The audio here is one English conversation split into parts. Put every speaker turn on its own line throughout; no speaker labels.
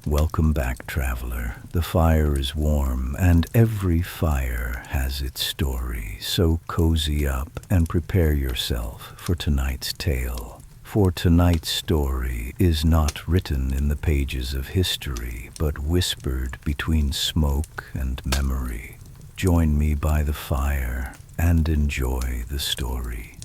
Welcome back, traveler. The fire is warm, and every fire has its story. So cozy up and prepare yourself for tonight's tale. For tonight's story is not written in the pages of history, but whispered between smoke and memory. Join me by the fire and enjoy the story.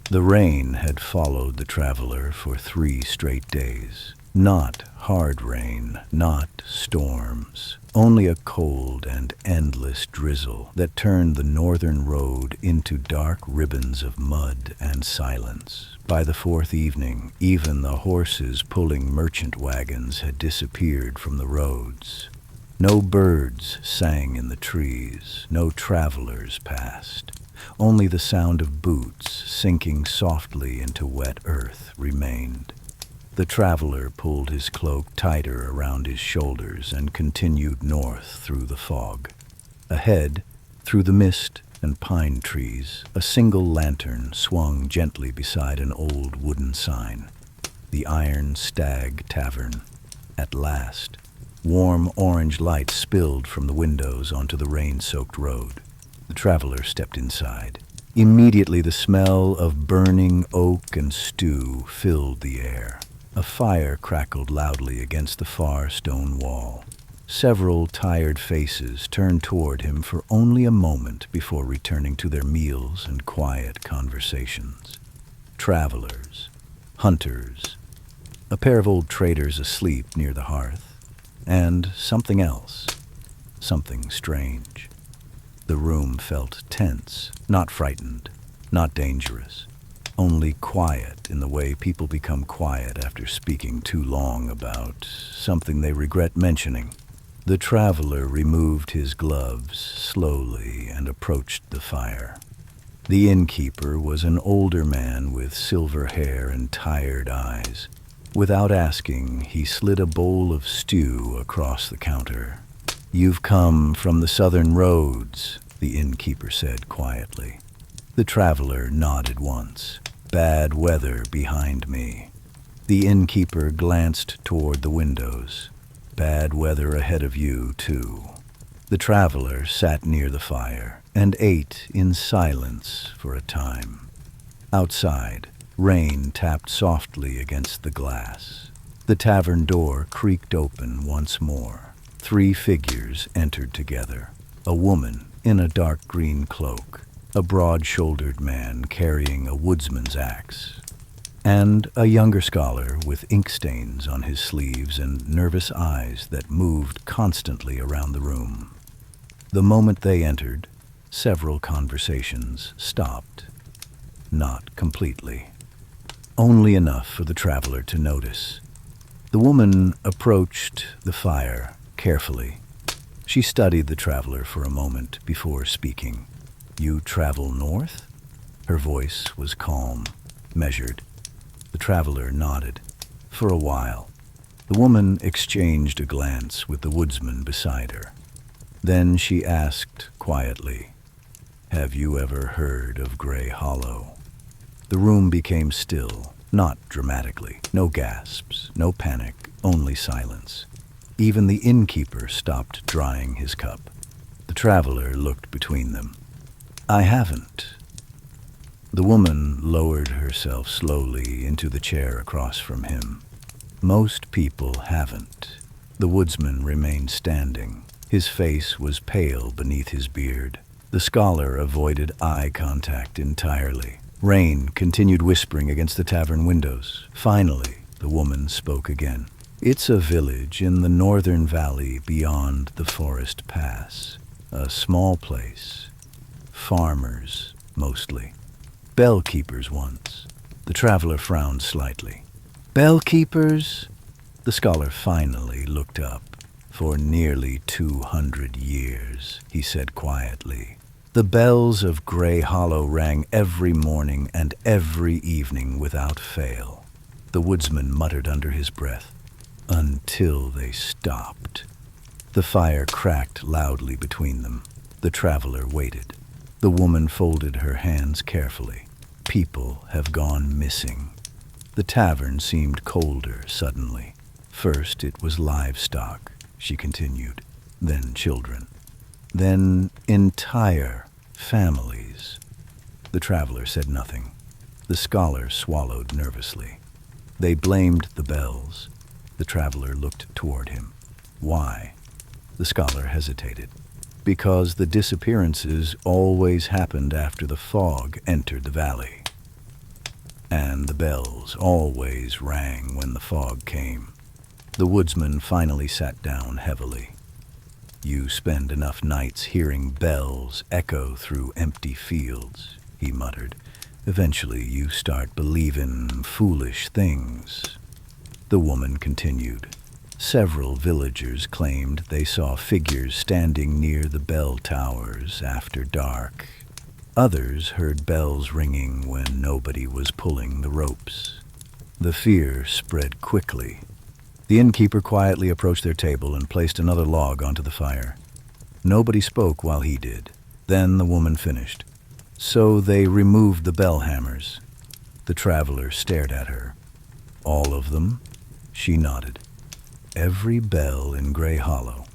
The rain had followed the traveler for 3 straight days. Not hard rain, not storms, only a cold and endless drizzle that turned the northern road into dark ribbons of mud and silence. By the 4th evening, even the horses pulling merchant wagons had disappeared from the roads. No birds sang in the trees, no travelers passed. Only the sound of boots sinking softly into wet earth remained. The traveler pulled his cloak tighter around his shoulders and continued north through the fog. Ahead, through the mist and pine trees, a single lantern swung gently beside an old wooden sign. The Iron Stag Tavern. At last, warm orange light spilled from the windows onto the rain-soaked road. The traveler stepped inside. Immediately the smell of burning oak and stew filled the air. A fire crackled loudly against the far stone wall. Several tired faces turned toward him for only a moment before returning to their meals and quiet conversations. Travelers, hunters, a pair of old traders asleep near the hearth, and something else, something strange. The room felt tense, not frightened, not dangerous. Only quiet in the way people become quiet after speaking too long about something they regret mentioning. The traveler removed his gloves slowly and approached the fire. The innkeeper was an older man with silver hair and tired eyes. Without asking, he slid a bowl of stew across the counter. "You've come from the southern roads," the innkeeper said quietly. The traveler nodded once. "Bad weather behind me." The innkeeper glanced toward the windows. "Bad weather ahead of you, too." The traveler sat near the fire and ate in silence for a time. Outside, rain tapped softly against the glass. The tavern door creaked open once more. 3 figures entered together. A woman in a dark green cloak, a broad-shouldered man carrying a woodsman's axe, and a younger scholar with ink stains on his sleeves and nervous eyes that moved constantly around the room. The moment they entered, several conversations stopped. Not completely. Only enough for the traveler to notice. The woman approached the fire carefully. She studied the traveler for a moment before speaking. "You travel north?" Her voice was calm, measured. The traveler nodded. For a while, the woman exchanged a glance with the woodsman beside her. Then she asked quietly, "Have you ever heard of Grey Hollow?" The room became still, not dramatically. No gasps, no panic, only silence. Even the innkeeper stopped drying his cup. The traveler looked between them. "I haven't." The woman lowered herself slowly into the chair across from him. "Most people haven't." The woodsman remained standing. His face was pale beneath his beard. The scholar avoided eye contact entirely. Rain continued whispering against the tavern windows. Finally, the woman spoke again. "It's a village in the northern valley beyond the forest pass. A small place. Farmers, mostly. Bellkeepers once." The traveler frowned slightly. "Bellkeepers?" The scholar finally looked up. "For nearly 200 years," he said quietly. "The bells of Grey Hollow rang every morning and every evening without fail." The woodsman muttered under his breath, "Until they stopped." The fire cracked loudly between them. The traveler waited. The woman folded her hands carefully. "People have gone missing." The tavern seemed colder suddenly. First it was livestock, she continued, then children, then entire families. The traveler said nothing. The scholar swallowed nervously. They blamed the bells. The traveler looked toward him. Why? The scholar hesitated. Because the disappearances always happened after the fog entered the valley. And the bells always rang when the fog came. The woodsman finally sat down heavily. You spend enough nights hearing bells echo through empty fields, he muttered. Eventually you start believing foolish things. The woman continued. Several villagers claimed they saw figures standing near the bell towers after dark. Others heard bells ringing when nobody was pulling the ropes. The fear spread quickly. The innkeeper quietly approached their table and placed another log onto the fire. Nobody spoke while he did. Then the woman finished. So they removed the bell hammers. The traveler stared at her. All of them? She nodded. Every bell in Grey Hollow.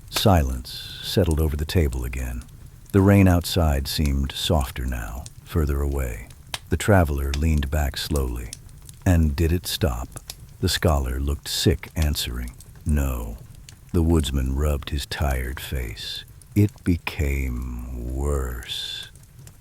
Silence settled over the table again. The rain outside seemed softer now, further away. The traveler leaned back slowly. And did it stop? The scholar looked sick, answering, no. The woodsman rubbed his tired face. It became worse.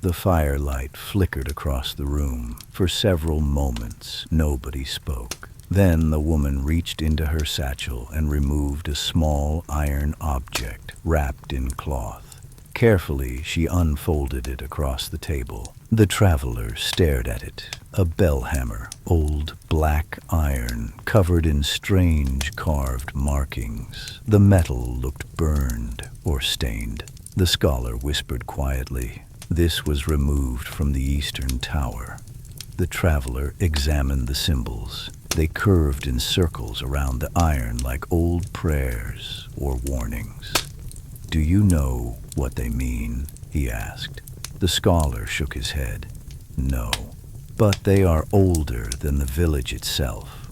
The firelight flickered across the room. For several moments, nobody spoke. Then the woman reached into her satchel and removed a small iron object wrapped in cloth. Carefully, she unfolded it across the table. The traveler stared at it. A bell hammer, old black iron, covered in strange carved markings. The metal looked burned or stained. The scholar whispered quietly, "This was removed from the eastern tower." The traveler examined the symbols. They curved in circles around the iron like old prayers or warnings. "Do you know what they mean?" he asked. The scholar shook his head. "No, but they are older than the village itself."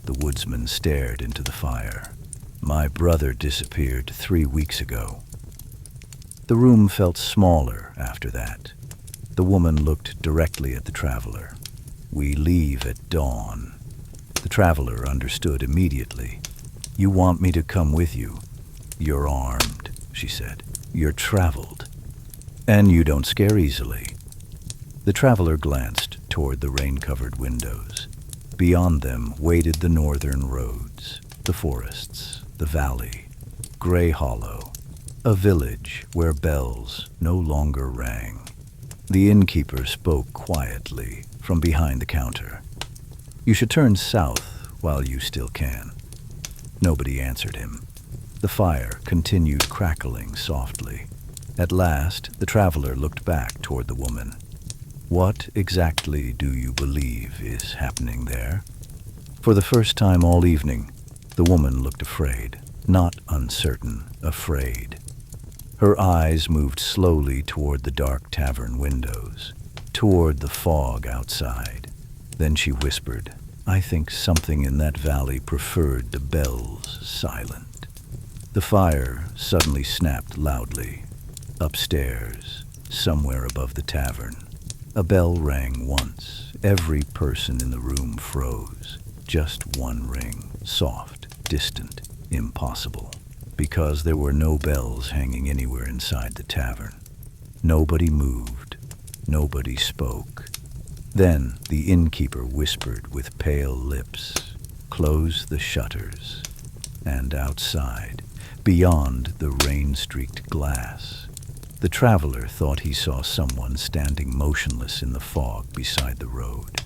The woodsman stared into the fire. "My brother disappeared 3 weeks ago." The room felt smaller after that. The woman looked directly at the traveler. "We leave at dawn." The traveler understood immediately. "You want me to come with you? You're armed," she said. "You're traveled. And you don't scare easily." The traveler glanced toward the rain-covered windows. Beyond them waited the northern roads, the forests, the valley, Grey Hollow, a village where bells no longer rang. The innkeeper spoke quietly from behind the counter. "You should turn south while you still can." Nobody answered him. The fire continued crackling softly. At last, the traveler looked back toward the woman. "What exactly do you believe is happening there?" For the first time all evening, the woman looked afraid, not uncertain, afraid. Her eyes moved slowly toward the dark tavern windows, toward the fog outside. Then she whispered, "I think something in that valley preferred the bells silent." The fire suddenly snapped loudly. Upstairs, somewhere above the tavern, a bell rang once. Every person in the room froze. Just one ring, soft, distant, impossible, because there were no bells hanging anywhere inside the tavern. Nobody moved. Nobody spoke. Then the innkeeper whispered with pale lips, "Close the shutters." And outside, beyond the rain-streaked glass, the traveler thought he saw someone standing motionless in the fog beside the road.